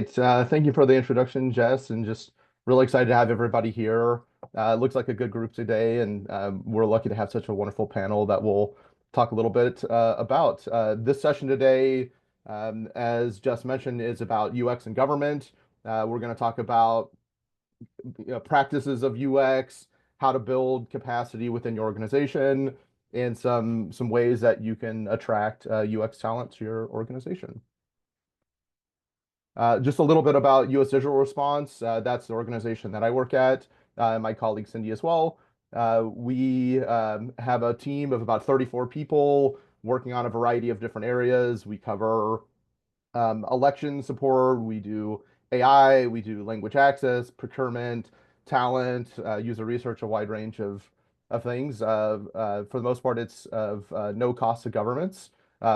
Thank you for the introduction, Jess, and just really excited to have everybody here. It looks like a good group today, and we're lucky to have such a wonderful panel that will talk a little bit about. This session today, as Jess mentioned, is about UX and government. We're going to talk about practices of UX, how to build capacity within your organization, and some ways that you can attract UX talent to your organization. Just a little bit about US Digital Response. That's the organization that I work at, my colleague Cindy as well. We have a team of about 34 people working on a variety of different areas. We cover election support, we do AI, we do language access, procurement, talent, user research, a wide range of things. For the most part, it's of no cost to governments.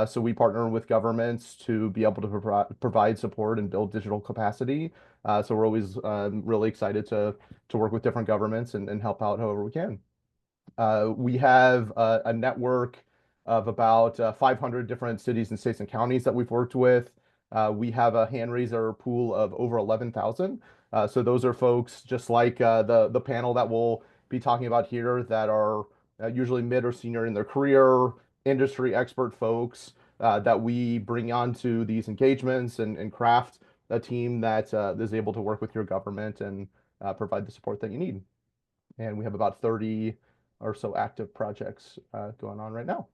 So we partner with governments to be able to provide support and build digital capacity. So we're always really excited to work with different governments and help out however we can. We have a network of about 500 different cities and states and counties that we've worked with. We have a hand raiser pool of over 11,000. So those are folks just like the panel that we'll be talking about here that are usually mid or senior in their career, industry expert folks that we bring onto these engagements and craft a team that is able to work with your government and provide the support that you need. And we have about 30 or so active projects going on right now.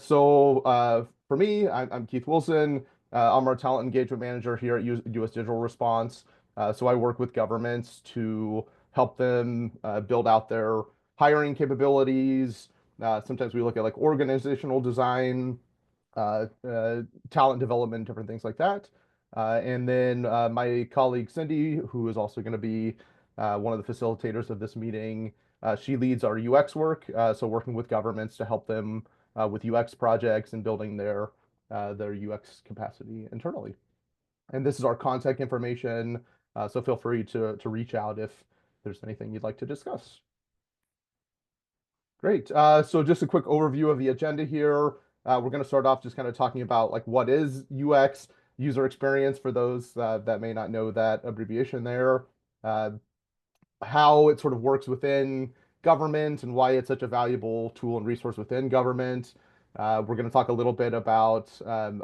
For me, I'm Keith Wilson. I'm our talent engagement manager here at US Digital Response. So I work with governments to help them build out their hiring capabilities. Sometimes we look at like organizational design, talent development, different things like that. And then my colleague Cindy, who is also going to be one of the facilitators of this meeting, she leads our UX work, so working with governments to help them with UX projects and building their UX capacity internally. And this is our contact information, so feel free to reach out if there's anything you'd like to discuss. Great. So just a quick overview of the agenda here. We're going to start off just kind of talking about like what is UX, user experience for those that may not know that abbreviation there. How it sort of works within government and why it's such a valuable tool and resource within government. We're going to talk a little bit about,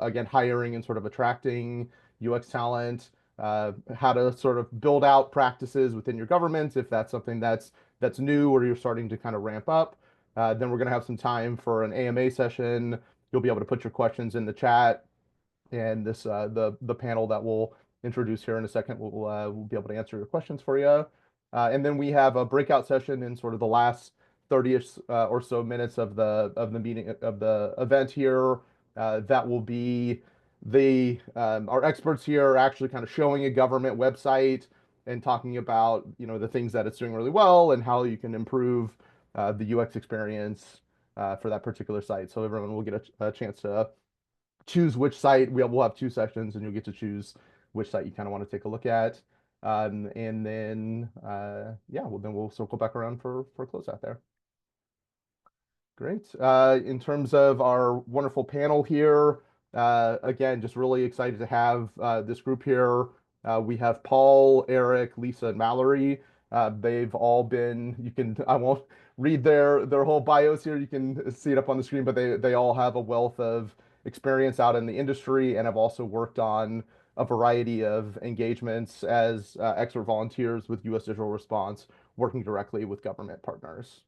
again, hiring and sort of attracting UX talent, how to sort of build out practices within your government if that's something that's new or you're starting to kind of ramp up. Then we're going to have some time for an AMA session. You'll be able to put your questions in the chat, and the panel that we'll introduce here in a second will be able to answer your questions for you. And then we have a breakout session in sort of the last 30-ish or so minutes of the meeting of the event here. That will be our experts here are actually kind of showing a government website and talking about the things that it's doing really well and how you can improve the UX experience for that particular site. So everyone will get a chance to choose which site. We'll have two sessions, and you'll get to choose which site you kind of want to take a look at. And then, yeah, well, then we'll circle back around for closeout there. Great. In terms of our wonderful panel here, again, just really excited to have this group here. We have Paul, Eric, Lisa, and Mallory. They've all been, I won't read their whole bios here. You can see it up on the screen, but they all have a wealth of experience out in the industry and have also worked on a variety of engagements as expert volunteers with US Digital Response, working directly with government partners.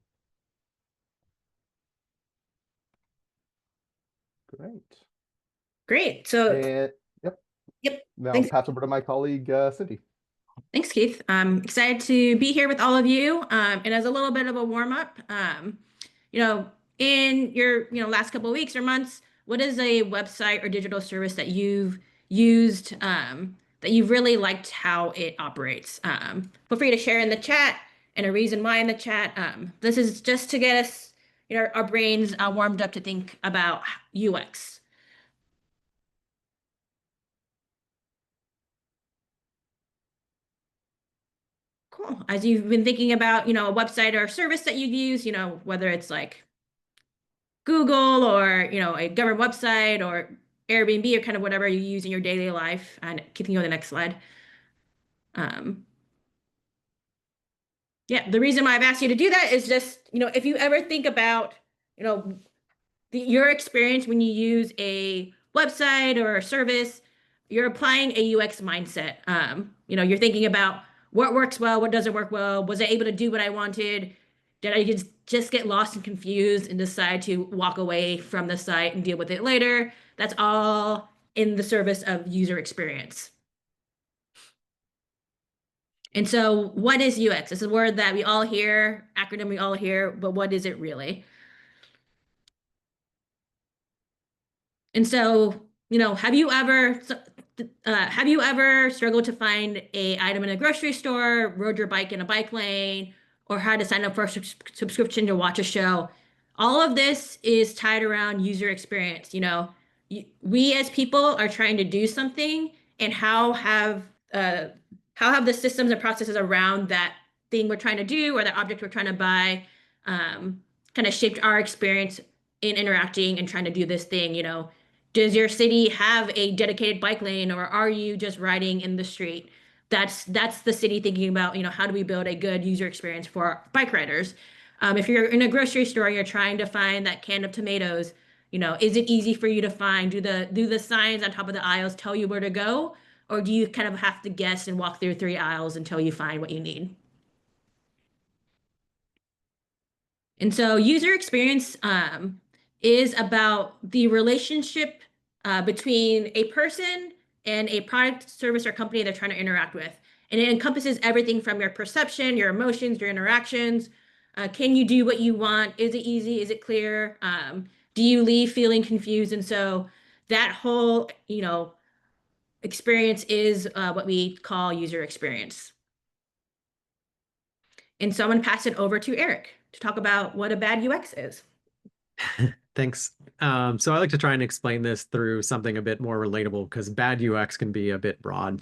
Great. Great. So, yep. Yep. Now Thanks. pass over to my colleague, Cindy. Thanks, Keith. I'm excited to be here with all of you. And as a little bit of a warm up, in your last couple of weeks or months, what is a website or digital service that you've used that you've really liked how it operates? Feel free to share in the chat and a reason why in the chat. This is just to get us, our brains warmed up to think about UX. Cool. As you've been thinking about, a website or a service that you'd use, whether it's like Google or, a government website or Airbnb or kind of whatever you use in your daily life. And can you go to the next slide? Um, yeah, the reason why I've asked you to do that is just, if you ever think about, you know, your experience when you use a website or a service, you're applying a UX mindset. You're thinking about what works well, what doesn't work well. Was I able to do what I wanted? Did I just get lost and confused and decide to walk away from the site and deal with it later? That's all in the service of user experience. And so, what is UX? It's a word that we all hear, acronym we all hear, but what is it really? And so, have you ever struggled to find a item in a grocery store, rode your bike in a bike lane, or had to sign up for a subscription to watch a show? All of this is tied around user experience. We as people are trying to do something, and uh, how have the systems and processes around that thing we're trying to do or the object we're trying to buy um, kind of shaped our experience in interacting and trying to do this thing? Does your city have a dedicated bike lane, or are you just riding in the street? That's the city thinking about, how do we build a good user experience for bike riders? If you're in a grocery store, you're trying to find that can of tomatoes. Is it easy for you to find? Do the signs on top of the aisles tell you where to go, or do you kind of have to guess and walk through 3 aisles until you find what you need? And so user experience is about the relationship between a person and a product, service, or company they're trying to interact with. And it encompasses everything from your perception, your emotions, your interactions. Can you do what you want? Is it easy? Is it clear? Do you leave feeling confused? And so that whole, experience is what we call user experience. And so I'm going to pass it over to Eric to talk about what a bad UX is. Thanks. So I like to try and explain this through something a bit more relatable because bad UX can be a bit broad.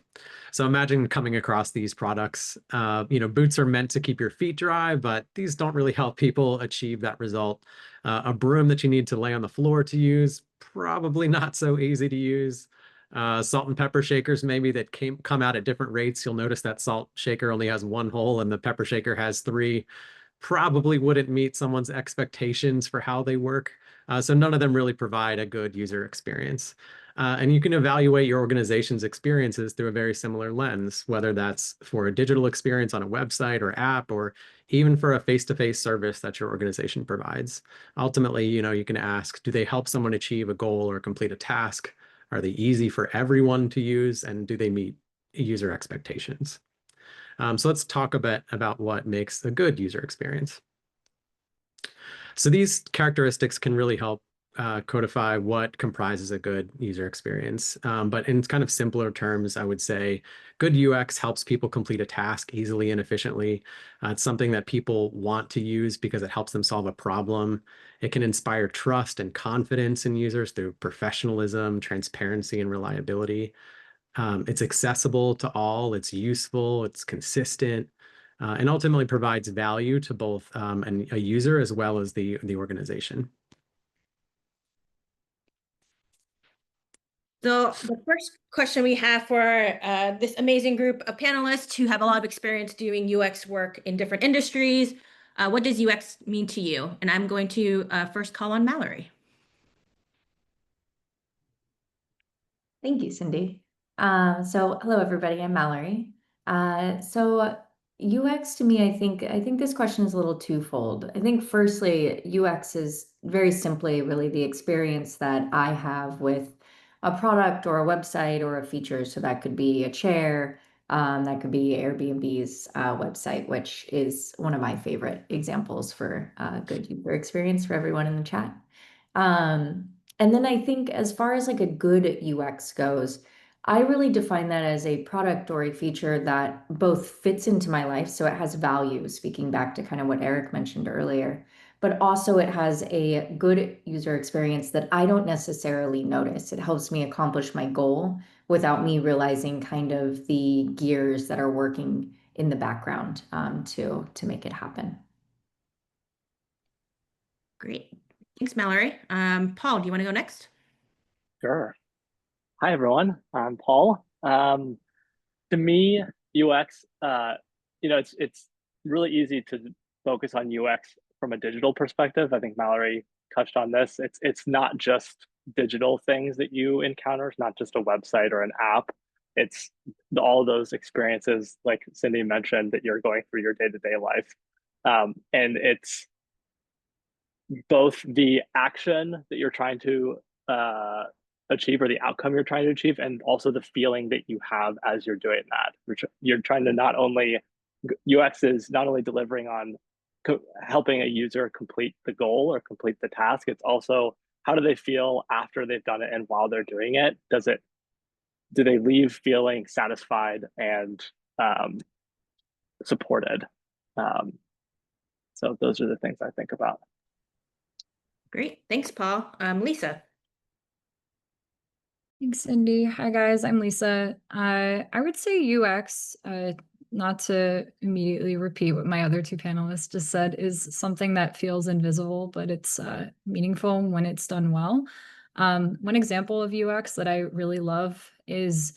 So imagine coming across these products. Boots are meant to keep your feet dry, but these don't really help people achieve that result. A broom that you need to lay on the floor to use, probably not so easy to use. Salt and pepper shakers maybe that come out at different rates. You'll notice that salt shaker only has one hole and the pepper shaker has three. Probably wouldn't meet someone's expectations for how they work. So none of them really provide a good user experience. And you can evaluate your organization's experiences through a very similar lens, whether that's for a digital experience on a website or app, or even for a face-to-face service that your organization provides. Ultimately, you can ask, do they help someone achieve a goal or complete a task? Are they easy for everyone to use? And do they meet user expectations? So let's talk a bit about what makes a good user experience. So these characteristics can really help codify what comprises a good user experience. But in kind of simpler terms, I would say good UX helps people complete a task easily and efficiently. It's something that people want to use because it helps them solve a problem. It can inspire trust and confidence in users through professionalism, transparency, and reliability. It's accessible to all, it's useful, it's consistent, and ultimately provides value to both a user as well as the organization. So the first question we have for this amazing group of panelists who have a lot of experience doing UX work in different industries, what does UX mean to you? And I'm going to first call on Mallory. Thank you, Cindy. So hello, everybody. I'm Mallory. So UX to me, I think this question is a little twofold. I think firstly, UX is very simply really the experience that I have with a product or a website or a feature. So that could be a chair, that could be Airbnb's website, which is one of my favorite examples for good user experience for everyone in the chat. And then I think as far as like a good UX goes, I really define that as a product or a feature that both fits into my life, so it has value, speaking back to kind of what Eric mentioned earlier, but also it has a good user experience that I don't necessarily notice. It helps me accomplish my goal without me realizing kind of the gears that are working in the background to make it happen. Great. Thanks, Mallory. Paul, do you want to go next? Sure. Hi, everyone. I'm Paul. To me, UX, it's really easy to focus on UX from a digital perspective. I think Mallory touched on this. It's not just digital things that you encounter. It's not just a website or an app. It's all those experiences, like Cindy mentioned, that you're going through your day-to-day life. And it's both the action that you're trying to achieve or the outcome you're trying to achieve, and also the feeling that you have as you're doing that. You're trying to not only, UX is not only delivering on helping a user complete the goal or complete the task, it's also how do they feel after they've done it and while they're doing it? Do they leave feeling satisfied and supported? So those are the things I think about. Great. Thanks, Paul. Lisa. Thanks, Cindy. Hi, guys. I'm Lisa. I would say UX, not to immediately repeat what my other two panelists just said, is something that feels invisible, but it's meaningful when it's done well. One example of UX that I really love is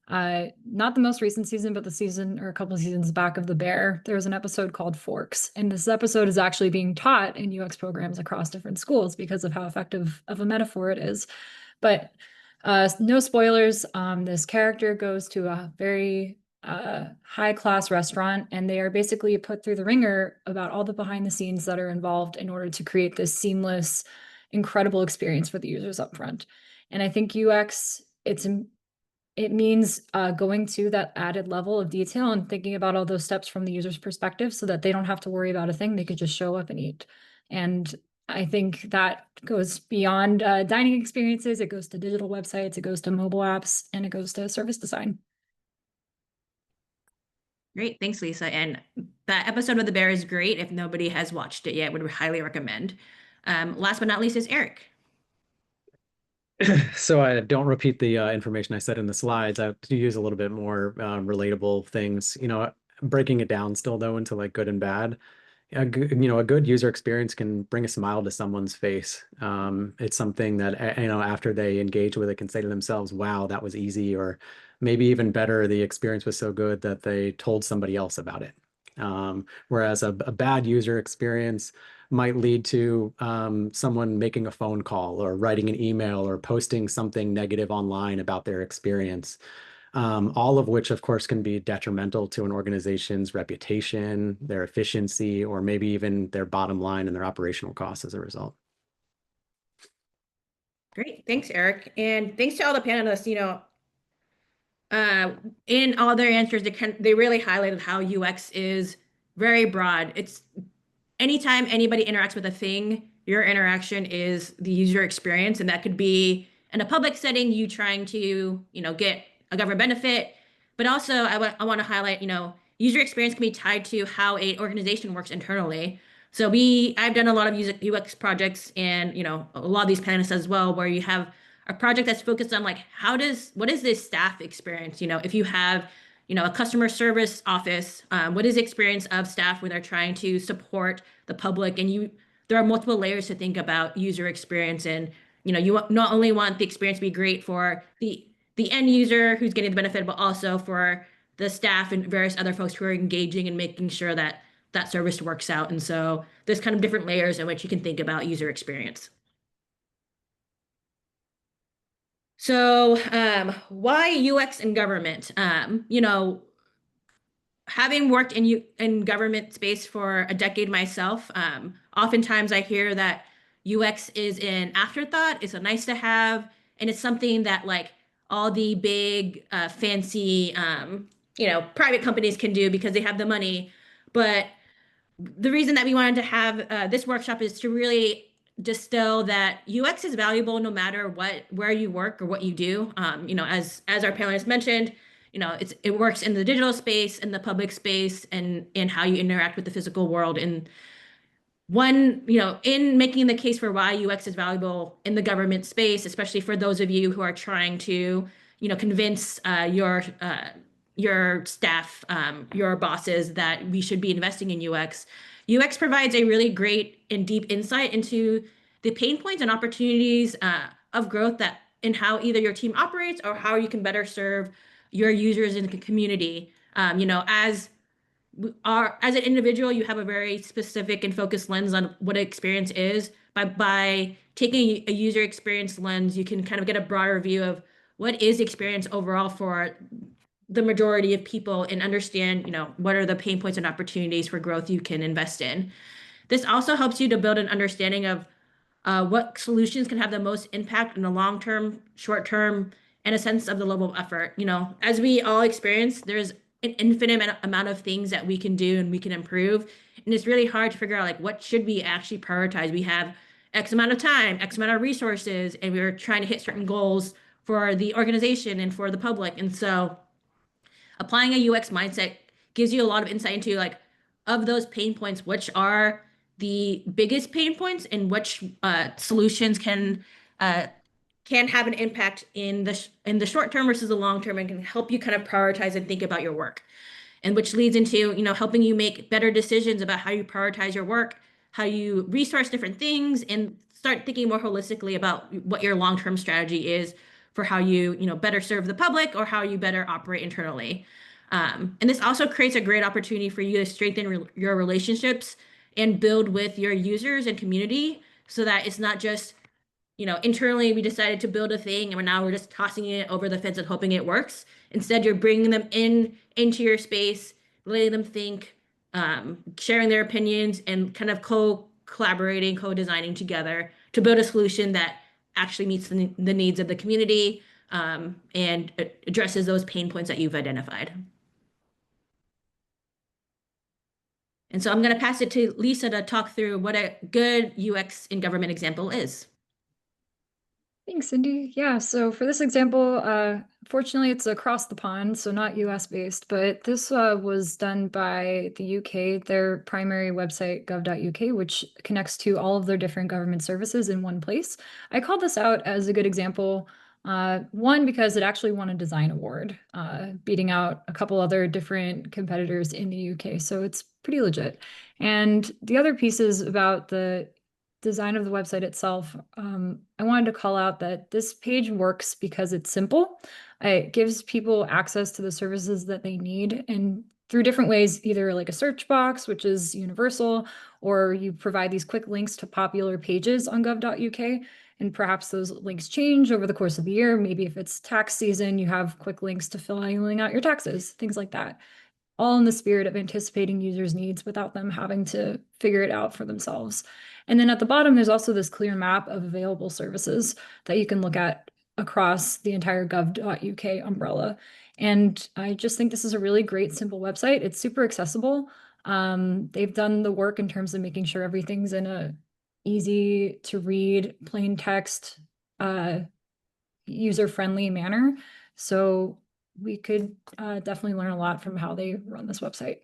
not the most recent season, but the season or a couple of seasons back of The Bear. There was an episode called Forks, and this episode is actually being taught in UX programs across different schools because of how effective of a metaphor it is. But no spoilers. This character goes to a very high-class restaurant, and they are basically put through the ringer about all the behind the scenes that are involved in order to create this seamless, incredible experience for the users up front. And I think UX, it means going to that added level of detail and thinking about all those steps from the user's perspective so that they don't have to worry about a thing. They could just show up and eat. And I think that goes beyond dining experiences. It goes to digital websites, it goes to mobile apps, and it goes to service design. Great. Thanks, Lisa. And that episode of The Bear is great. If nobody has watched it yet, would highly recommend. Last but not least is Eric. So I don't repeat the information I said in the slides. I do use a little bit more relatable things, breaking it down still though into like good and bad. A good user experience can bring a smile to someone's face. It's something that, after they engage with it can say to themselves, wow, that was easy, or maybe even better, the experience was so good that they told somebody else about it. Whereas a bad user experience might lead to someone making a phone call or writing an email or posting something negative online about their experience. All of which, of course, can be detrimental to an organization's reputation, their efficiency, or maybe even their bottom line and their operational costs as a result. Great. Thanks, Eric. And thanks to all the panelists, in all their answers, they really highlighted how UX is very broad. It's anytime anybody interacts with a thing, your interaction is the user experience. And that could be in a public setting, you trying to, get a government benefit. But also I want to highlight, user experience can be tied to how an organization works internally. So I've done a lot of UX projects, and a lot of these panelists as well, where you have a project that's focused on like what is this staff experience? If you have a customer service office, what is the experience of staff when they're trying to support the public? And there are multiple layers to think about user experience, and you not only want the experience to be great for the end user who's getting the benefit, but also for the staff and various other folks who are engaging and making sure that that service works out. And so there's kind of different layers in which you can think about user experience. So why UX in government? Having worked in government space for a decade myself, oftentimes I hear that UX is an afterthought, it's a nice to have, and it's something that like all the big fancy private companies can do because they have the money. But the reason that we wanted to have this workshop is to really distill that UX is valuable no matter where you work or what you do. As our panelists mentioned, it works in the digital space, in the public space, and in how you interact with the physical world. And in making the case for why UX is valuable in the government space, especially for those of you who are trying to, convince your staff, your bosses that we should be investing in UX. UX provides a really great and deep insight into the pain points and opportunities of growth that in how either your team operates or how you can better serve your users in the community. You know, as an individual, you have a very specific and focused lens on what an experience is. By taking a user experience lens, you can kind of get a broader view of what is the experience overall for the majority of people and understand, you know, what are the pain points and opportunities for growth you can invest in. This also helps you to build an understanding of what solutions can have the most impact in the long term, short term, and a sense of the level of effort. You know, as we all experience, there's an infinite amount of things that we can do and we can improve. And it's really hard to figure out like what should we actually prioritize. We have X amount of time, X amount of resources, and we're trying to hit certain goals for the organization and for the public. And so applying a UX mindset gives you a lot of insight into like of those pain points, which are the biggest pain points and which solutions can have an impact in the short term versus the long term and can help you kind of prioritize and think about your work. And which leads into, you know, helping you make better decisions about how you prioritize your work, how you resource different things, and start thinking more holistically about what your long-term strategy is for how you know, better serve the public or how you better operate internally. And this also creates a great opportunity for you to strengthen your relationships and build with your users and community so that it's not just, you know, internally we decided to build a thing and now we're just tossing it over the fence and hoping it works. Instead, you're bringing them into your space, letting them think, sharing their opinions, and kind of collaborating, co-designing together to build a solution that actually meets the needs of the community and addresses those pain points that you've identified. And so I'm going to pass it to Lisa to talk through what a good UX in government example is. Thanks, Cindy. Yeah, so for this example, fortunately, it's across the pond, so not US based, but this was done by the UK, their primary website, gov.uk, which connects to all of their different government services in one place. I called this out as a good example. One, because it actually won a design award, beating out a couple other different competitors in the UK, so it's pretty legit. And the other piece is about the design of the website itself. I wanted to call out that this page works because it's simple. It gives people access to the services that they need and through different ways, either like a search box, which is universal, or you provide these quick links to popular pages on gov.uk. And perhaps those links change over the course of the year. Maybe if it's tax season, you have quick links to filling out your taxes, things like that. All in the spirit of anticipating users' needs without them having to figure it out for themselves. And then at the bottom, there's also this clear map of available services that you can look at across the entire gov.uk umbrella. And I just think this is a really great, simple website. It's super accessible. They've done the work in terms of making sure everything's in a easy to read, plain text, user-friendly manner. So we could definitely learn a lot from how they run this website.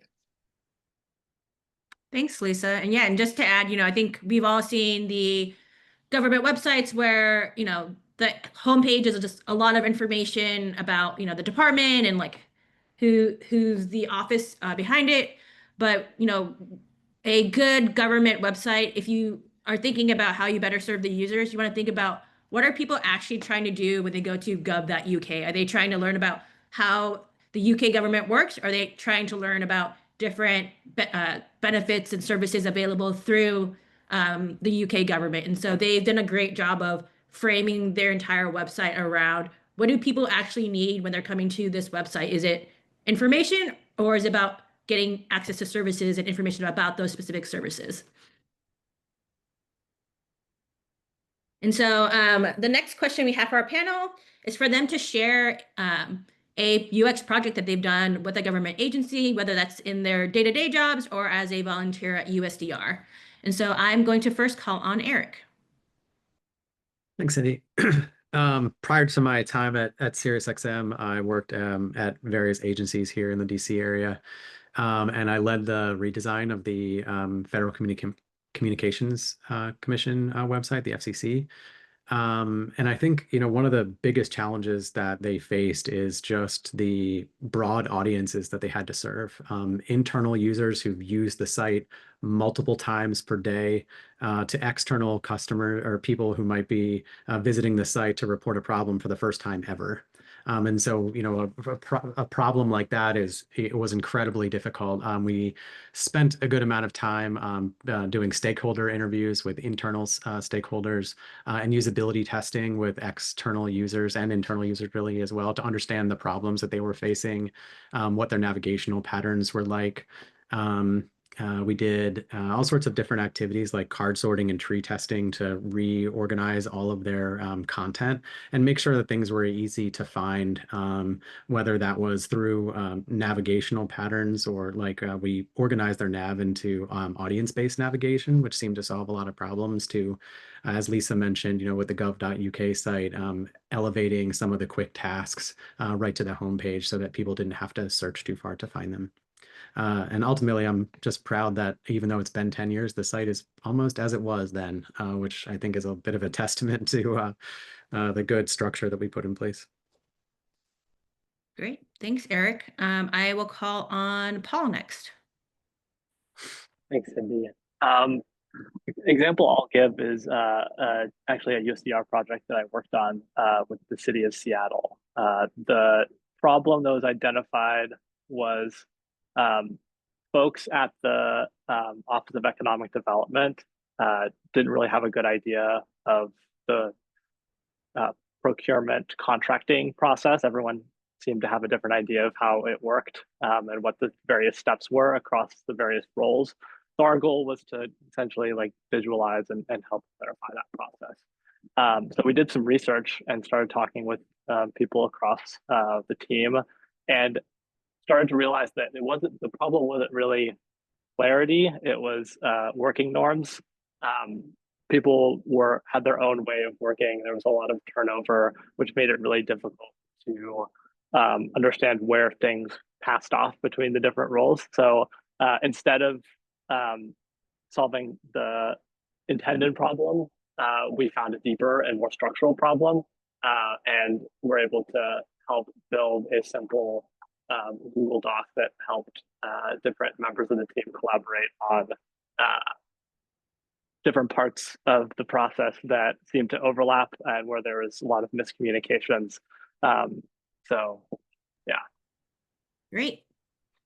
Thanks, Lisa. And yeah, and just to add, you know, I think we've all seen the government websites where, you know, the homepage is just a lot of information about, you know, the department and like who's the office behind it. But, you know, a good government website, if you are thinking about how you better serve the users, you want to think about what are people actually trying to do when they go to gov.uk? Are they trying to learn about how the UK government works? Are they trying to learn about different benefits and services available through the UK government? And so they've done a great job of framing their entire website around what do people actually need when they're coming to this website? Is it information or is it about getting access to services and information about those specific services? And so the next question we have for our panel is for them to share a UX project that they've done with a government agency, whether that's in their day-to-day jobs or as a volunteer at USDR. And so I'm going to first call on Eric. Thanks, Cindy. Prior to my time at SiriusXM, I worked at various agencies here in the DC area, and I led the redesign of the Federal Communications Commission website, the FCC. And I think, one of the biggest challenges that they faced is just the broad audiences that they had to serve. Internal users who've used the site multiple times per day, to external customer or people who might be visiting the site to report a problem for the first time ever. And so, a problem like that it was incredibly difficult. We spent a good amount of time doing stakeholder interviews with internal stakeholders, and usability testing with external users and internal users really as well, to understand the problems that they were facing, what their navigational patterns were like. We did all sorts of different activities like card sorting and tree testing to reorganize all of their content and make sure that things were easy to find, whether that was through navigational patterns or we organized their nav into audience-based navigation, which seemed to solve a lot of problems too. As Lisa mentioned, with the gov.uk site, elevating some of the quick tasks right to the homepage so that people didn't have to search too far to find them. And ultimately, I'm just proud that even though it's been 10 years, the site is almost as it was then, which I think is a bit of a testament to the good structure that we put in place. Great. Thanks, Eric. I will call on Paul next. Thanks, Cindy. Example I'll give is actually a USDR project that I worked on with the city of Seattle. The problem that was identified was folks at the Office of Economic Development didn't really have a good idea of the procurement contracting process. Everyone seemed to have a different idea of how it worked and what the various steps were across the various roles. So our goal was to essentially visualize and help clarify that process. So we did some research and started talking with people across the team, and started to realize that the problem wasn't really clarity, it was working norms. People had their own way of working. There was a lot of turnover, which made it really difficult to understand where things passed off between the different roles. So instead of solving the intended problem, we found a deeper and more structural problem, and were able to help build a simple Google Doc that helped different members of the team collaborate on different parts of the process that seemed to overlap and where there was a lot of miscommunications. So, yeah. Great.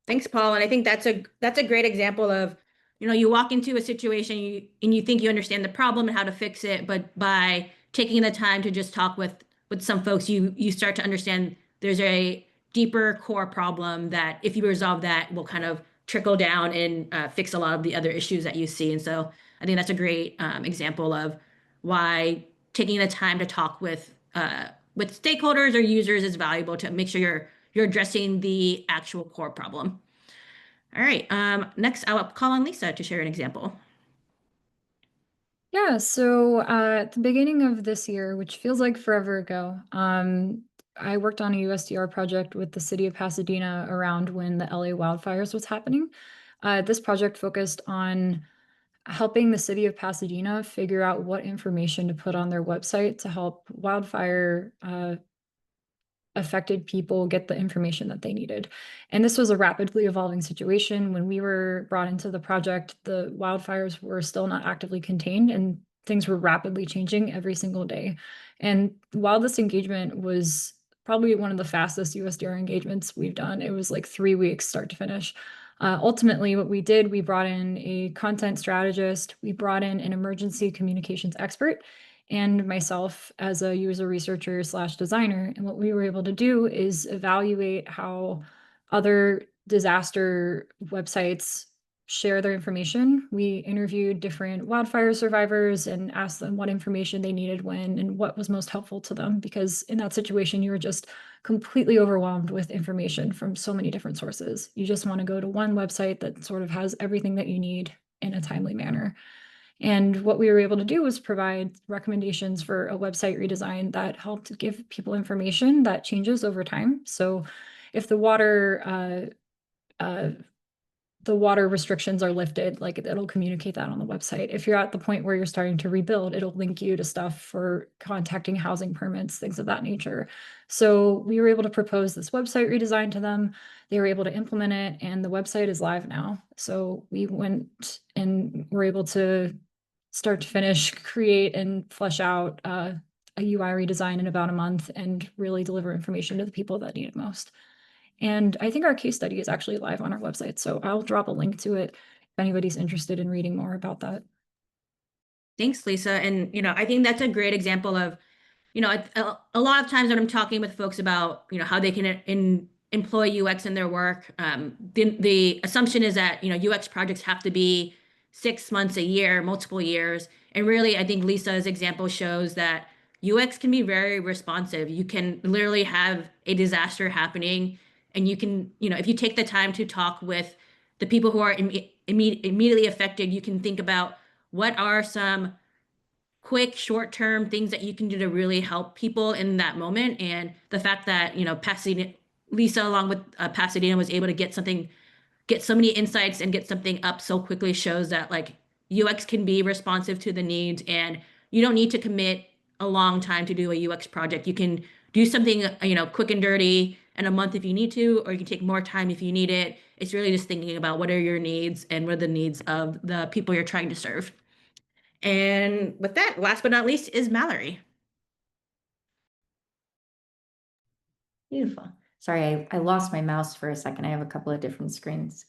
Thanks, Paul. And I think that's a great example of, you walk into a situation and you think you understand the problem and how to fix it, but by taking the time to just talk with some folks, you start to understand there's a deeper core problem that if you resolve that will kind of trickle down and fix a lot of the other issues that you see. And so I think that's a great example of why taking the time to talk with stakeholders or users is valuable to make sure you're addressing the actual core problem. All right, next I'll call on Lisa to share an example. Yeah, so at the beginning of this year, which feels like forever ago, I worked on a USDR project with the city of Pasadena around when the LA wildfires was happening. This project focused on helping the city of Pasadena figure out what information to put on their website to help wildfire affected people get the information that they needed. And this was a rapidly evolving situation. When we were brought into the project, the wildfires were still not actively contained and things were rapidly changing every single day. And while this engagement was probably one of the fastest USDR engagements we've done, it was like 3 weeks start to finish. Ultimately, what we did, we brought in a content strategist, we brought in an emergency communications expert, and myself as a user researcher / designer. And what we were able to do is evaluate how other disaster websites share their information. We interviewed different wildfire survivors and asked them what information they needed when and what was most helpful to them, because in that situation, you were just completely overwhelmed with information from so many different sources. You just want to go to one website that sort of has everything that you need in a timely manner. And what we were able to do was provide recommendations for a website redesign that helped give people information that changes over time. So if the water the water restrictions are lifted, like it'll communicate that on the website. If you're at the point where you're starting to rebuild, it'll link you to stuff for contacting housing permits, things of that nature. So we were able to propose this website redesign to them. They were able to implement it, and the website is live now. So we went and were able to start to finish, create and flesh out a UI redesign in about a month and really deliver information to the people that need it most. And I think our case study is actually live on our website, so I'll drop a link to it if anybody's interested in reading more about that. Thanks, Lisa. And, I think that's a great example of, a lot of times when I'm talking with folks about, how they can employ UX in their work, the assumption is that, UX projects have to be 6 months, a year, multiple years. And really, I think Lisa's example shows that UX can be very responsive. You can literally have a disaster happening, and you can, if you take the time to talk with the people who are immediately affected, you can think about what are some quick short-term things that you can do to really help people in that moment. And the fact that, Pasadena, Lisa, along with Pasadena, was able to get so many insights and get something up so quickly shows that like UX can be responsive to the needs, and you don't need to commit a long time to do a UX project. You can do something, quick and dirty in a month if you need to, or you can take more time if you need it. It's really just thinking about what are your needs and what are the needs of the people you're trying to serve. And with that, last but not least is Mallory. Beautiful. Sorry, I lost my mouse for a second. I have a couple of different screens.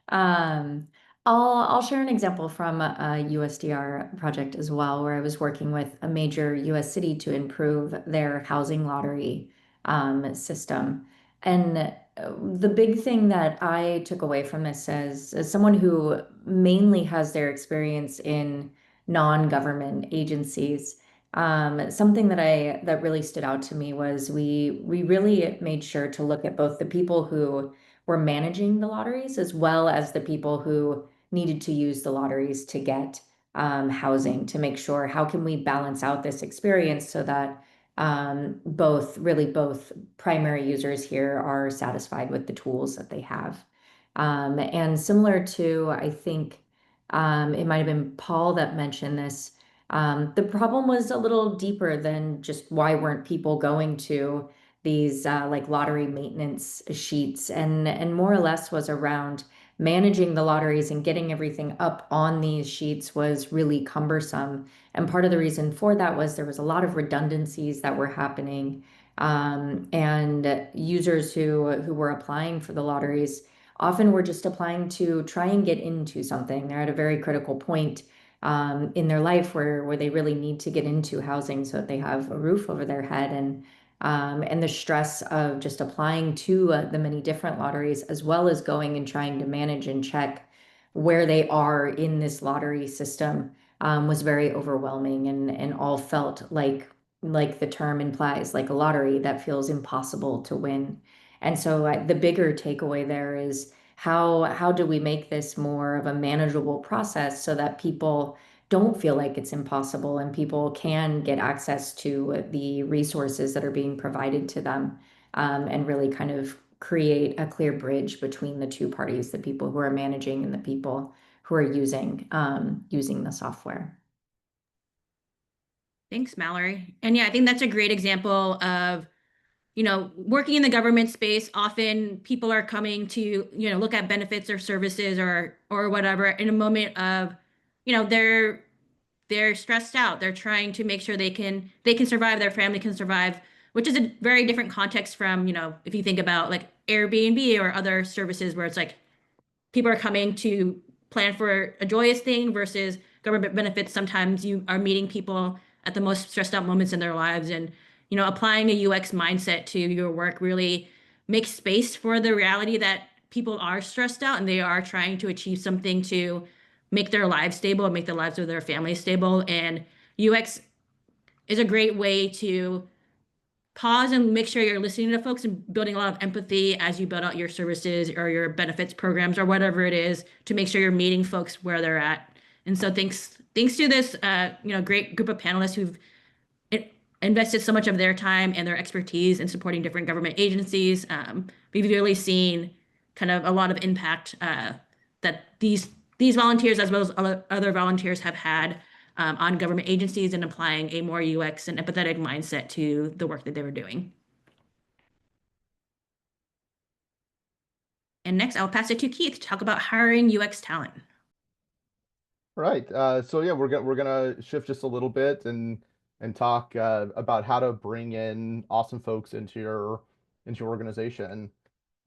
Um, I'll share an example from a USDR project as well, where I was working with a major US city to improve their housing lottery system. And the big thing that I took away from this as someone who mainly has their experience in non-government agencies, something that really stood out to me was we really made sure to look at both the people who were managing the lotteries as well as the people who needed to use the lotteries to get housing, to make sure how can we balance out this experience so that both primary users here are satisfied with the tools that they have. And similar to, I think it might have been Paul that mentioned this, the problem was a little deeper than just why weren't people going to these like lottery maintenance sheets, and more or less was around managing the lotteries and getting everything up on these sheets was really cumbersome. And part of the reason for that was there was a lot of redundancies that were happening, and users who were applying for the lotteries often were just applying to try and get into something. They're at a very critical point in their life where they really need to get into housing so that they have a roof over their head, and the stress of just applying to the many different lotteries, as well as going and trying to manage and check where they are in this lottery system, was very overwhelming, and all felt like the term implies, like a lottery that feels impossible to win. And so the bigger takeaway there is how do we make this more of a manageable process so that people don't feel like it's impossible and people can get access to the resources that are being provided to them, and really kind of create a clear bridge between the two parties, the people who are managing and the people who are using the software. Thanks, Mallory. And yeah, I think that's a great example of, working in the government space. Often people are coming to, look at benefits or services or whatever in a moment of, they're stressed out. They're trying to make sure they can survive, their family can survive, which is a very different context from, if you think about like Airbnb or other services where it's like people are coming to plan for a joyous thing versus government benefits. Sometimes you are meeting people at the most stressed out moments in their lives, and applying a UX mindset to your work really makes space for the reality that people are stressed out and they are trying to achieve something to make their lives stable and make the lives of their families stable. And UX is a great way to pause and make sure you're listening to folks and building a lot of empathy as you build out your services or your benefits programs or whatever it is, to make sure you're meeting folks where they're at. And so thanks to this great group of panelists who've invested so much of their time and their expertise in supporting different government agencies, we've really seen kind of a lot of impact that that these volunteers, as well as other volunteers, have had on government agencies and applying a more UX and empathetic mindset to the work that they were doing. And next, I'll pass it to Keith to talk about hiring UX talent. Right. So yeah, we're gonna shift just a little bit and talk about how to bring in awesome folks into your organization.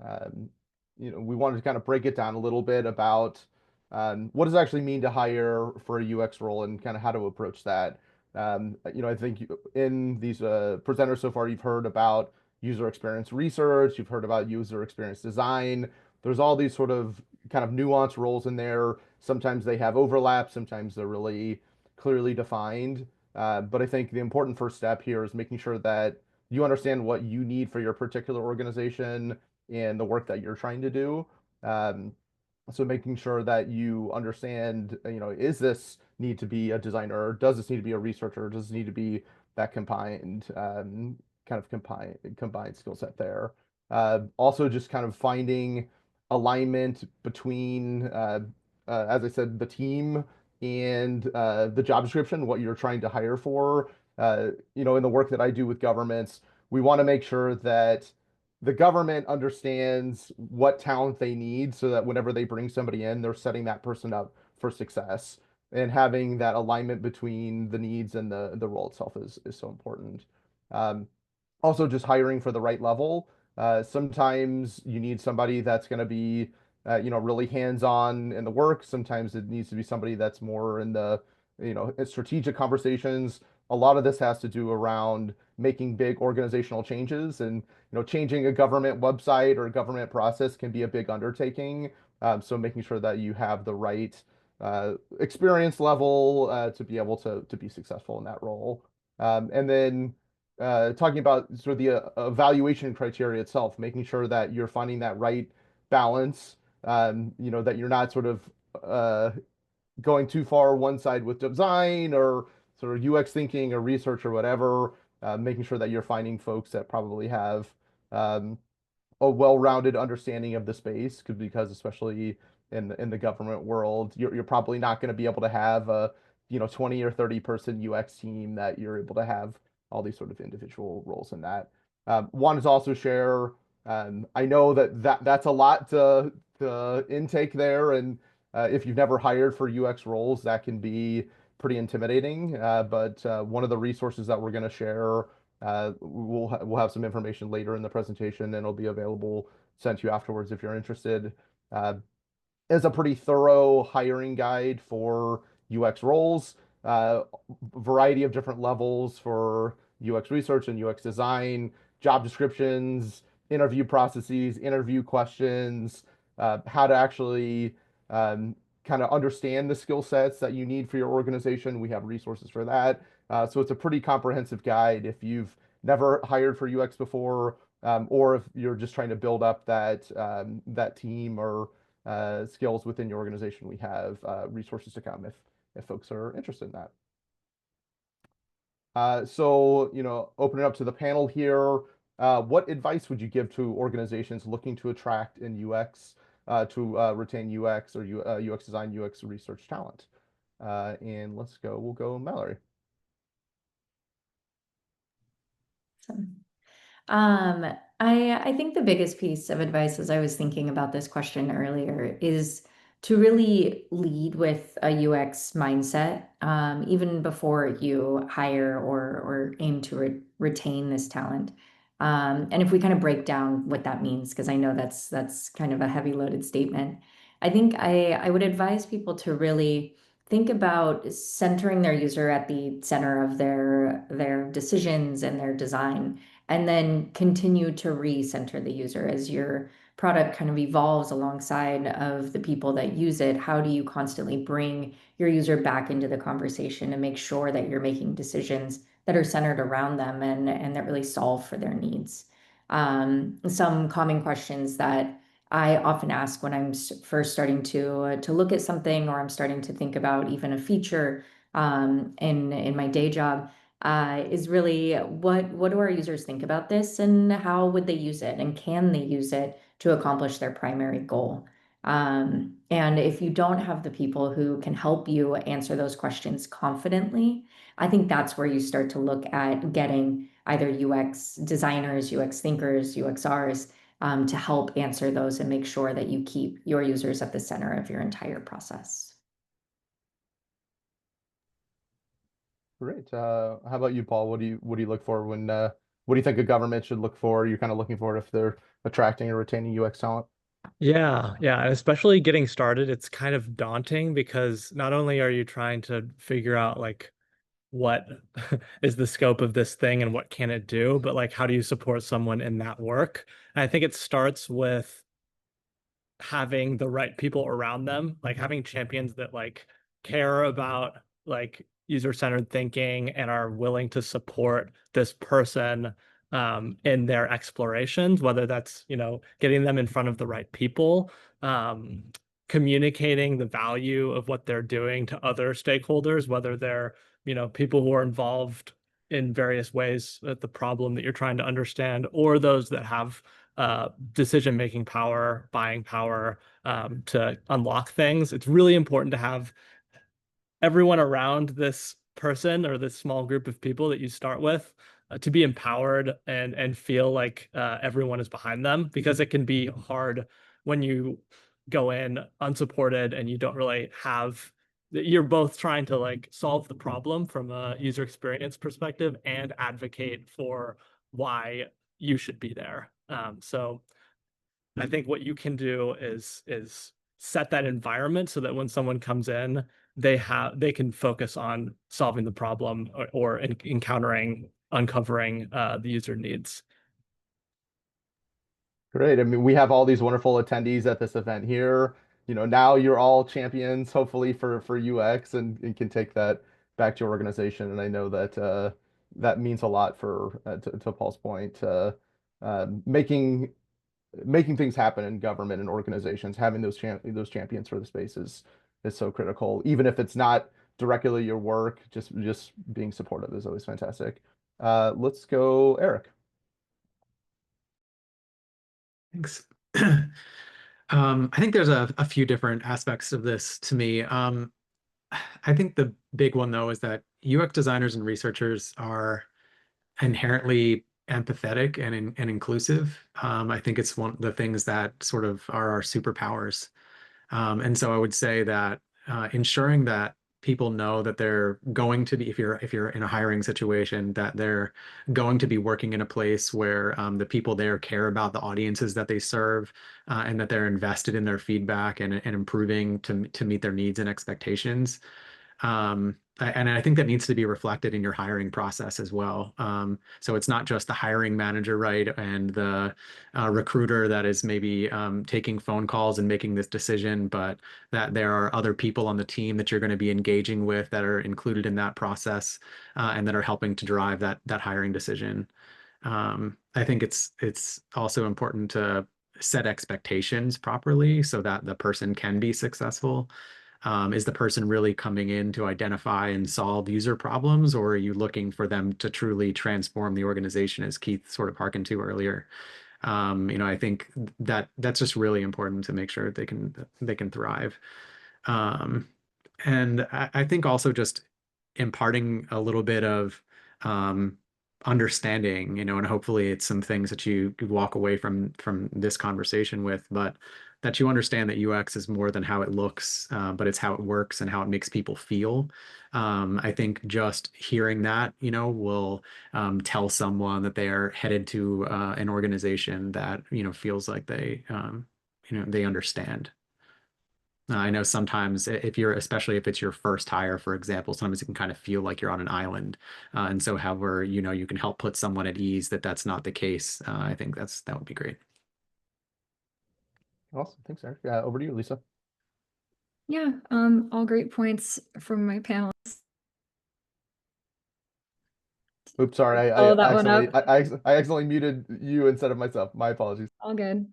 Um, we wanted to kind of break it down a little bit about what does it actually mean to hire for a UX role and kind of how to approach that. I think in these presenters so far, you've heard about user experience research, you've heard about user experience design. There's all these sort of kind of nuanced roles in there. Sometimes they have overlap, sometimes they're really clearly defined. But I think the important first step here is making sure that you understand what you need for your particular organization and the work that you're trying to do. Um, so making sure that you understand, is this need to be a designer? Does this need to be a researcher? Does this need to be that combined skill set there? Also, just kind of finding alignment between, as I said, the team and the job description, what you're trying to hire for. In the work that I do with governments, we want to make sure that the government understands what talent they need so that whenever they bring somebody in, they're setting that person up for success. And having that alignment between the needs and the role itself is so important. Um, Also, just hiring for the right level. Sometimes you need somebody that's going to be, really hands-on in the work. Sometimes it needs to be somebody that's more in the, strategic conversations. A lot of this has to do around making big organizational changes, and changing a government website or a government process can be a big undertaking. So making sure that you have the right experience level to be able to be successful in that role. And then talking about sort of the evaluation criteria itself, making sure that you're finding that right balance, that you're not sort of going too far one side with design or sort of UX thinking or research or whatever, making sure that you're finding folks that probably have um, a well-rounded understanding of the space, because especially in the government world, you're probably not going to be able to have a 20 or 30 person UX team that you're able to have all these sort of individual roles in that. Wanted to also share. I know that's a lot to intake there, and if you've never hired for UX roles, that can be pretty intimidating. But one of the resources that we're going to share, we'll have some information later in the presentation, and it'll be available sent to you afterwards if you're interested. Uh, is a pretty thorough hiring guide for UX roles, variety of different levels for UX research and UX design, job descriptions, interview processes, interview questions, how to actually kind of understand the skill sets that you need for your organization. We have resources for that. So it's a pretty comprehensive guide if you've never hired for UX before, or if you're just trying to build up that team or skills within your organization. We have resources to come if folks are interested in that. So, open it up to the panel here. What advice would you give to organizations looking to attract in UX to retain UX or UX design, UX research talent? And we'll go Mallory. I think the biggest piece of advice as I was thinking about this question earlier is to really lead with a UX mindset, even before you hire or aim to retain this talent. And if we kind of break down what that means, because I know that's kind of a heavy loaded statement, I think I would advise people to really think about centering their user at the center of their decisions and their design, and then continue to recenter the user as your product kind of evolves alongside of the people that use it. How do you constantly bring your user back into the conversation and make sure that you're making decisions that are centered around them and that really solve for their needs? Some common questions that I often ask when I'm first starting to look at something, or I'm starting to think about even a feature in my day job, is really what do our users think about this, and how would they use it, and can they use it to accomplish their primary goal? And if you don't have the people who can help you answer those questions confidently, I think that's where you start to look at getting either UX designers, UX thinkers, UXRs to help answer those and make sure that you keep your users at the center of your entire process. Great. How about you, Paul? What do you look for when what do you think a government should look for? You're kind of looking for if they're attracting or retaining UX talent? Yeah, yeah, and especially getting started, it's kind of daunting because not only are you trying to figure out like what is the scope of this thing and what can it do, but like how do you support someone in that work? And I think it starts with having the right people around them, like having champions that like care about like user-centered thinking and are willing to support this person in their explorations, whether that's, you know, getting them in front of the right people, communicating the value of what they're doing to other stakeholders, whether they're, you know, people who are involved in various ways at the problem that you're trying to understand, or those that have decision-making power, buying power to unlock things. It's really important to have everyone around this person or this small group of people that you start with to be empowered and feel like everyone is behind them, because it can be hard when you go in unsupported and you don't really have, you're both trying to like solve the problem from a user experience perspective and advocate for why you should be there. So I think what you can do is set that environment so that when someone comes in, they can focus on solving the problem or uncovering the user needs. Great. I mean, we have all these wonderful attendees at this event here. You know, now you're all champions, hopefully for UX, and can take that back to your organization. And I know that that means a lot for to Paul's point, making things happen in government and organizations. Having those champions for the space is so critical. Even if it's not directly your work, just being supportive is always fantastic. Let's go, Eric. Thanks. I think there's a few different aspects of this to me. I think the big one, though, is that UX designers and researchers are inherently empathetic and inclusive. I think it's one of the things that sort of are our superpowers. And so I would say that ensuring that people know that they're going to be, if you're in a hiring situation, that they're going to be working in a place where the people there care about the audiences that they serve, and that they're invested in their feedback and improving to meet their needs and expectations. And I think that needs to be reflected in your hiring process as well. So it's not just the hiring manager, right, and the recruiter that is maybe taking phone calls and making this decision, but that there are other people on the team that you're going to be engaging with that are included in that process, and that are helping to drive that hiring decision. I think it's also important to set expectations properly so that the person can be successful. Is the person really coming in to identify and solve user problems, or are you looking for them to truly transform the organization, as Keith sort of hearkened to earlier? You know, I think that's just really important to make sure they can thrive. And I think also just imparting a little bit of understanding, you know, and hopefully it's some things that you walk away from this conversation with, but that you understand that UX is more than how it looks, but it's how it works and how it makes people feel. I think just hearing that, you know, will tell someone that they are headed to an organization that, you know, feels like they, you know, they understand. I know sometimes especially if it's your first hire, for example, sometimes it can kind of feel like you're on an island. And so however, you know, you can help put someone at ease that that's not the case. I think that would be great. Awesome. Thanks, Eric. Over to you, Lisa. Yeah, all great points from my panelists. Oops, sorry. Follow that one up. I accidentally muted you instead of myself. My apologies. All good.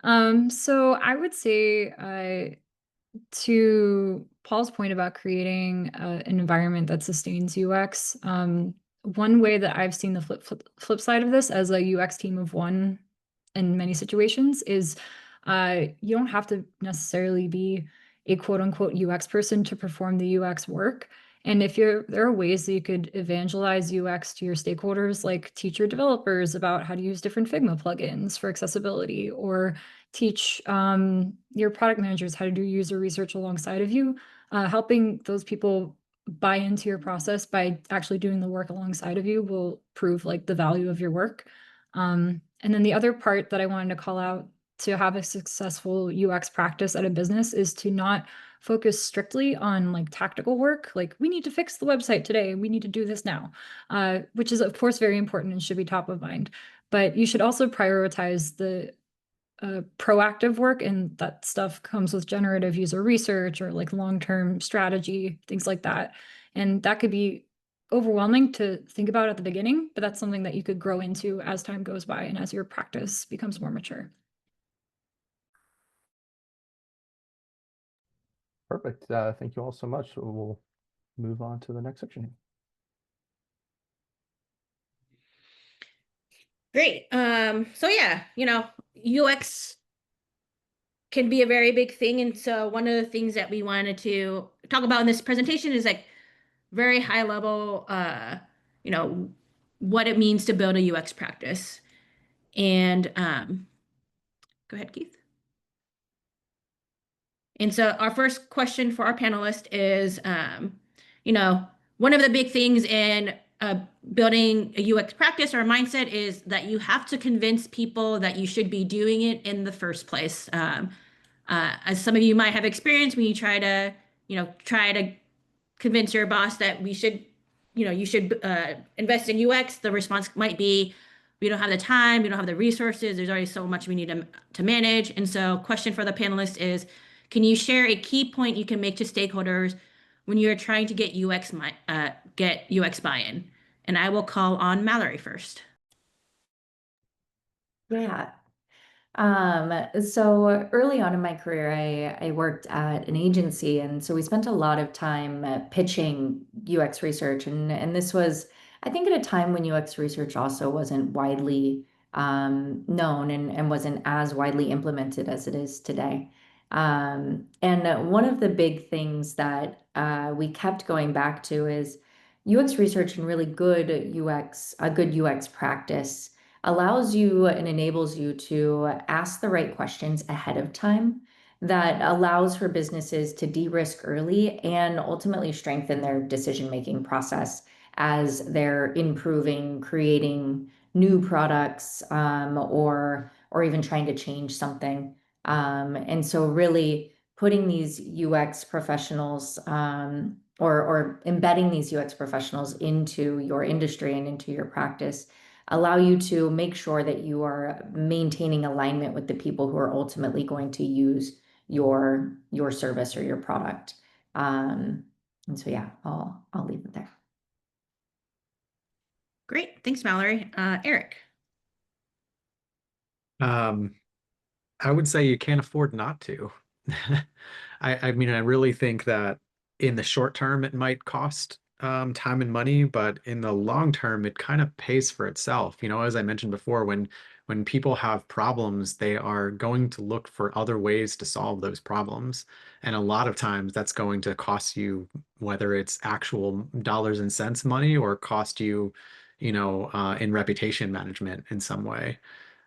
So I would say to Paul's point about creating an environment that sustains UX, one way that I've seen the flip side of this as a UX team of one in many situations is You don't have to necessarily be a quote unquote UX person to perform the UX work. And if there are ways that you could evangelize UX to your stakeholders, like teach your developers about how to use different Figma plugins for accessibility, or teach your product managers how to do user research alongside of you, helping those people buy into your process by actually doing the work alongside of you will prove like the value of your work. And then the other part that I wanted to call out to have a successful UX practice at a business is to not focus strictly on like tactical work. Like, we need to fix the website today, we need to do this now, which is of course very important and should be top of mind. But you should also prioritize the proactive work, and that stuff comes with generative user research or like long-term strategy, things like that. And that could be overwhelming to think about at the beginning, but that's something that you could grow into as time goes by and as your practice becomes more mature. Perfect. Thank you all so much. We'll move on to the next section here. Great. So yeah, UX can be a very big thing. And so one of the things that we wanted to talk about in this presentation is like very high level, what it means to build a UX practice. And go ahead, Keith. And so our first question for our panelist is, one of the big things in building a UX practice or a mindset is that you have to convince people that you should be doing it in the first place. As some of you might have experienced when you try to convince your boss that you should invest in UX, the response might be, we don't have the time, we don't have the resources, there's already so much we need to manage. And so question for the panelists is, can you share a key point you can make to stakeholders when you're trying to get UX buy-in? And I will call on Mallory first. Yeah. So early on in my career, I worked at an agency, and so we spent a lot of time pitching UX research, and this was, I think, at a time when UX research also wasn't widely known and wasn't as widely implemented as it is today. And one of the big things that we kept going back to is UX research and really good a good UX practice allows you and enables you to ask the right questions ahead of time that allows for businesses to de-risk early and ultimately strengthen their decision-making process as they're improving, creating new products, or even trying to change something. And so really putting these UX professionals or embedding these UX professionals into your industry and into your practice allow you to make sure that you are maintaining alignment with the people who are ultimately going to use your service or your product. And so yeah, I'll leave it there. Great, thanks, Mallory. Eric. I would say you can't afford not to. I mean, I really think that in the short term, it might cost time and money, but in the long term, it kind of pays for itself. As I mentioned before, when people have problems, they are going to look for other ways to solve those problems. And a lot of times that's going to cost you, whether it's actual dollars and cents money or cost you, in reputation management in some way.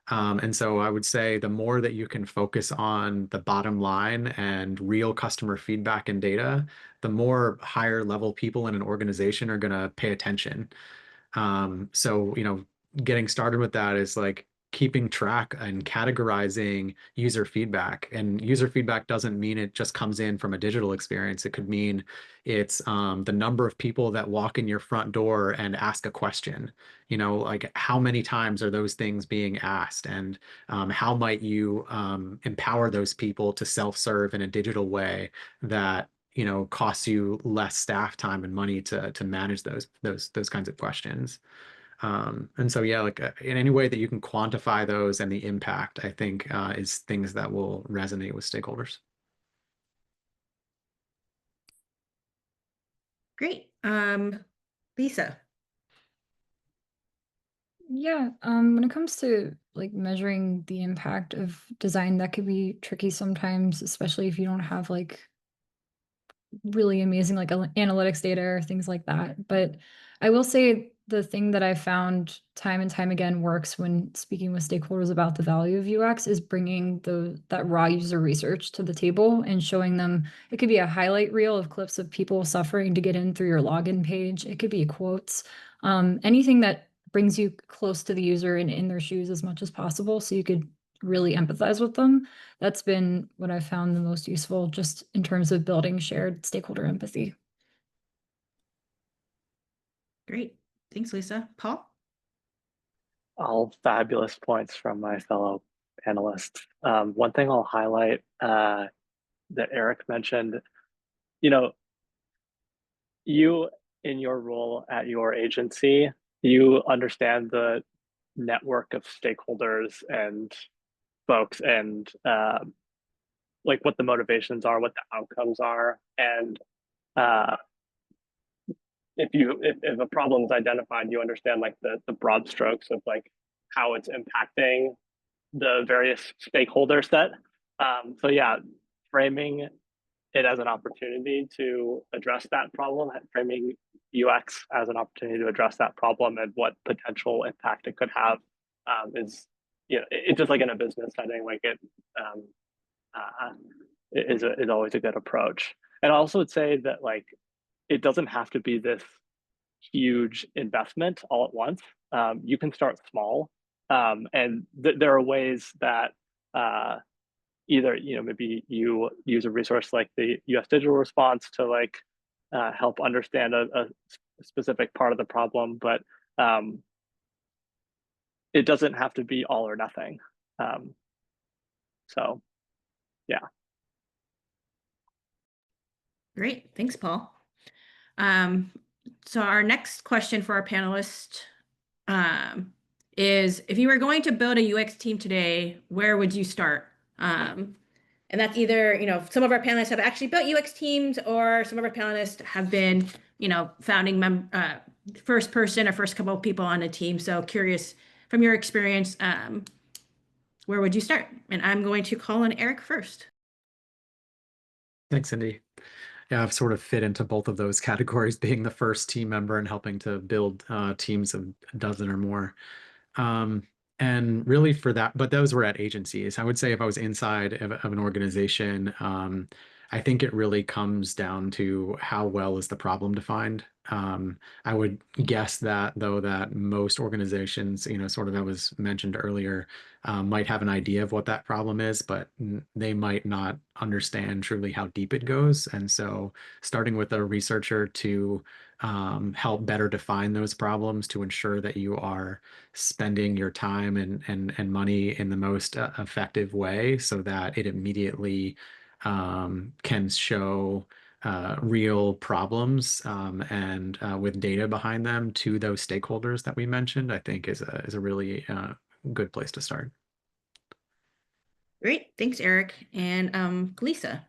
And so I would say the more that you can focus on the bottom line and real customer feedback and data, the more higher level people in an organization are going to pay attention. So, getting started with that is like keeping track and categorizing user feedback. And user feedback doesn't mean it just comes in from a digital experience. It could mean it's the number of people that walk in your front door and ask a question. Like how many times are those things being asked, and how might you empower those people to self-serve in a digital way that costs you less staff time and money to manage those kinds of questions. And so, yeah, like in any way that you can quantify those and the impact, I think is things that will resonate with stakeholders. Great. Lisa. Yeah, when it comes to like measuring the impact of design, that could be tricky sometimes, especially if you don't have like really amazing like analytics data or things like that. But I will say the thing that I found time and time again works when speaking with stakeholders about the value of UX is bringing that raw user research to the table and showing them. It could be a highlight reel of clips of people suffering to get in through your login page. It could be quotes, anything that brings you close to the user and in their shoes as much as possible, so you could really empathize with them. That's been what I've found the most useful just in terms of building shared stakeholder empathy. Great. Thanks, Lisa. Paul? All fabulous points from my fellow panelists. One thing I'll highlight that Eric mentioned, you in your role at your agency, you understand the network of stakeholders and folks and like what the motivations are, what the outcomes are, and if a problem is identified, you understand like the broad strokes of like how it's impacting the various stakeholder set. So yeah, framing it as an opportunity to address that problem, framing UX as an opportunity to address that problem and what potential impact it could have is, it's just like in a business setting, like it is always a good approach. And I also would say that like it doesn't have to be this huge investment all at once. You can start small, and there are ways that either maybe you use a resource like the U.S. digital response to like help understand a specific part of the problem, but it doesn't have to be all or nothing. So yeah. Great. Thanks, Paul. So our next question for our panelist is, if you were going to build a UX team today, where would you start? And that's either, some of our panelists have actually built UX teams, or some of our panelists have been, founding first person or first couple of people on a team. So curious from your experience, where would you start? And I'm going to call on Eric first. Thanks, Cindy. Yeah, I've sort of fit into both of those categories, being the first team member and helping to build teams of a dozen or more. And really for that, but those were at agencies. I would say if I was inside of an organization, I think it really comes down to how well is the problem defined. I would guess that though that most organizations, sort of that was mentioned earlier, might have an idea of what that problem is, but they might not understand truly how deep it goes. And so starting with a researcher to help better define those problems to ensure that you are spending your time and money in the most effective way so that it immediately can show real problems and with data behind them to those stakeholders that we mentioned, I think is a really good place to start. Great. Thanks, Eric. And Lisa.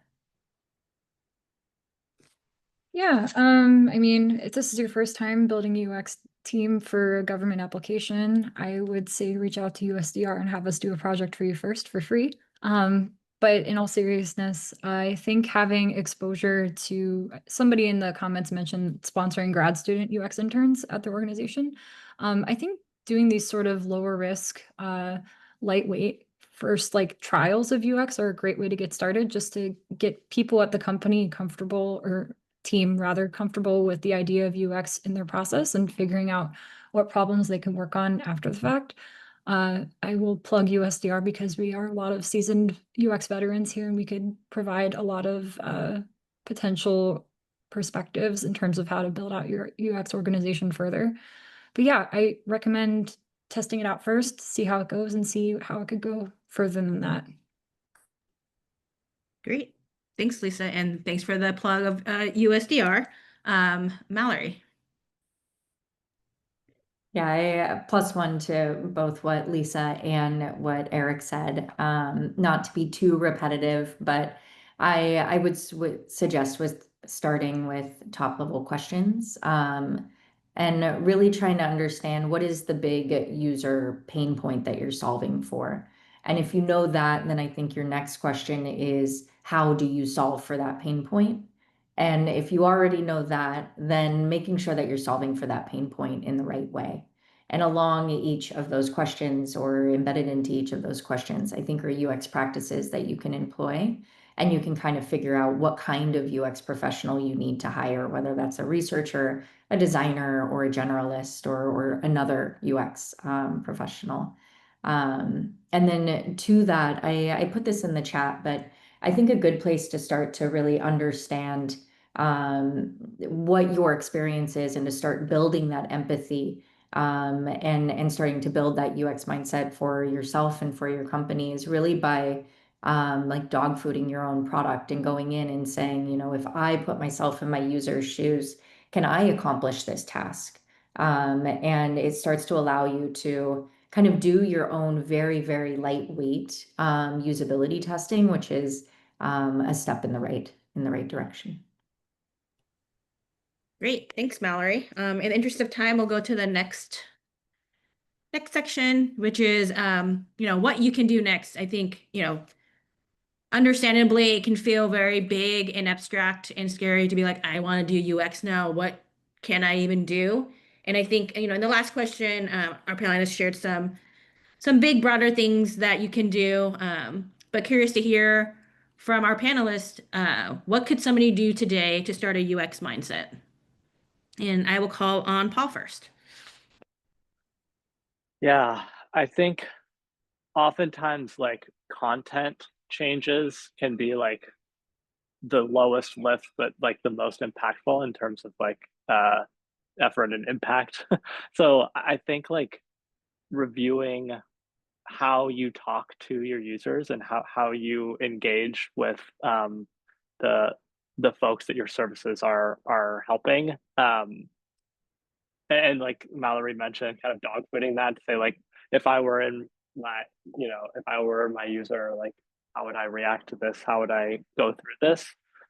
Yeah, I mean, if this is your first time building a UX team for a government application, I would say reach out to USDR and have us do a project for you first for free. But in all seriousness, I think having exposure to, somebody in the comments mentioned sponsoring grad student UX interns at their organization. I think doing these sort of lower risk, lightweight first like trials of UX are a great way to get started, just to get people at the company comfortable, or team rather, comfortable with the idea of UX in their process and figuring out what problems they can work on after the fact. I will plug USDR because we are a lot of seasoned UX veterans here, and we could provide a lot of potential perspectives in terms of how to build out your UX organization further. But yeah, I recommend testing it out first, see how it goes, and see how it could go further than that. Great. Thanks, Lisa. And thanks for the plug of USDR. Mallory. Yeah, I +1 to both what Lisa and what Eric said. Not to be too repetitive, but I would suggest with starting with top level questions. and really trying to understand what is the big user pain point that you're solving for. And if you know that, then I think your next question is, how do you solve for that pain point? And if you already know that, then making sure that you're solving for that pain point in the right way. And along each of those questions, or embedded into each of those questions, I think are UX practices that you can employ. And you can kind of figure out what kind of UX professional you need to hire, whether that's a researcher, a designer, or a generalist, or another UX professional. And then to that, I put this in the chat, but I think a good place to start to really understand what your experience is, and to start building that empathy, and starting to build that UX mindset for yourself and for your company, is really by like dog fooding your own product and going in and saying, you know, if I put myself in my user's shoes, can I accomplish this task? And it starts to allow you to kind of do your own very, very lightweight usability testing, which is a step in the right direction. Great, thanks, Mallory. In the interest of time, we'll go to the next section, which is what you can do next. I think understandably it can feel very big and abstract and scary to be like, I want to do UX now. What can I even do? And I think in the last question, our panelists shared some big broader things that you can do. But curious to hear from our panelists, what could somebody do today to start a UX mindset? And I will call on Paul first. Yeah, I think oftentimes like content changes can be like the lowest lift, but like the most impactful in terms of like effort and impact. So I think like reviewing how you talk to your users and how you engage with the folks that your services are helping. And like Mallory mentioned, kind of dog fooding that to say like, if I were in my, if I were my user, like how would I react to this? How would I go through this?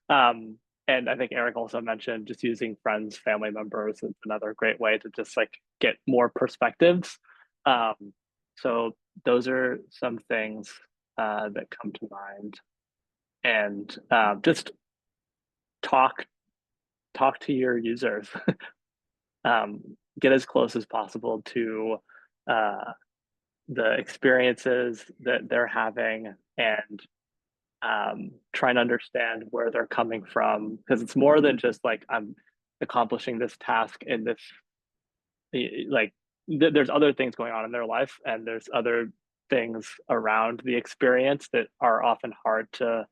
And I think Eric also mentioned just using friends, family members is another great way to just like get more perspectives. So those are some things that come to mind. And just talk to your users. Get as close as possible to the experiences that they're having, and try and understand where they're coming from, because it's more than just like I'm accomplishing this task in this, like there's other things going on in their life, and there's other things around the experience that are often hard to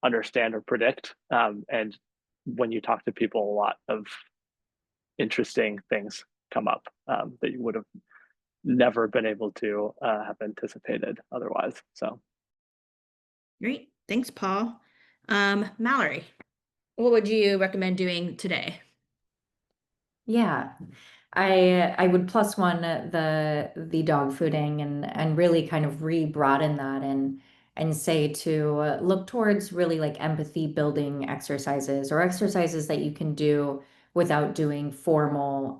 understand or predict. And when you talk to people, a lot of interesting things come up that you would have never been able to have anticipated otherwise. So Great, thanks, Paul. Mallory, what would you recommend doing today? Yeah, I would plus one the dog fooding, and really kind of re-broaden that, and say to look towards really like empathy building exercises, or exercises that you can do without doing formal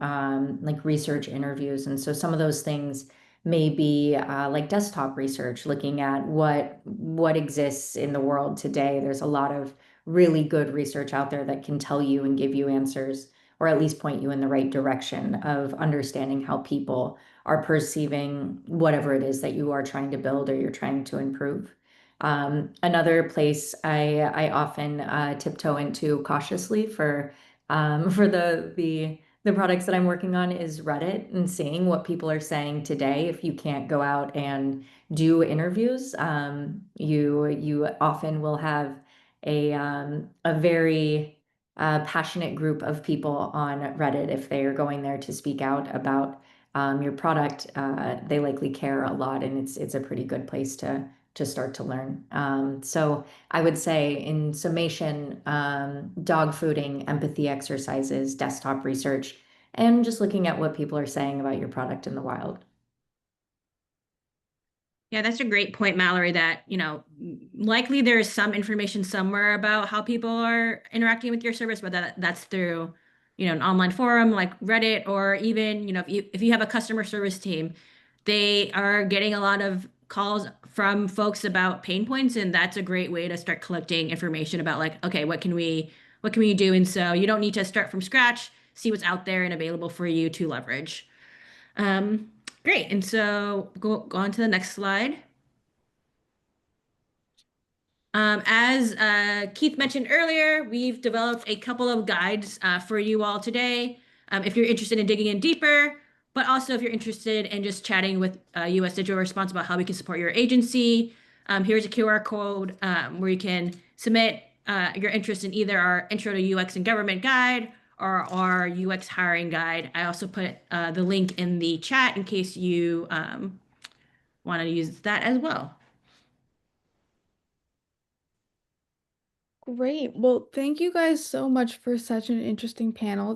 like research interviews. And so some of those things may be like desktop research, looking at what exists in the world today. There's a lot of really good research out there that can tell you and give you answers, or at least point you in the right direction of understanding how people are perceiving whatever it is that you are trying to build or you're trying to improve. Another place I often tiptoe into cautiously for the products that I'm working on is Reddit, and seeing what people are saying today. If you can't go out and do interviews, you often will have a very passionate group of people on Reddit. If they are going there to speak out about your product, they likely care a lot, and it's a pretty good place to start to learn. So I would say, in summation, dog fooding, empathy exercises, desktop research, and just looking at what people are saying about your product in the wild. Yeah, that's a great point, Mallory, that, likely there is some information somewhere about how people are interacting with your service, but that's through, an online forum like Reddit, or even, if you have a customer service team, they are getting a lot of calls from folks about pain points, and that's a great way to start collecting information about like, okay, what can we do? And so you don't need to start from scratch, see what's out there and available for you to leverage. Great. And so go on to the next slide. As Keith mentioned earlier, we've developed a couple of guides for you all today. If you're interested in digging in deeper, but also if you're interested in just chatting with U.S. Digital Response about how we can support your agency, here's a QR code where you can submit your interest in either our Intro to UX and Government guide or our UX hiring guide. I also put the link in the chat in case you want to use that as well. Great. Well, thank you guys so much for such an interesting panel.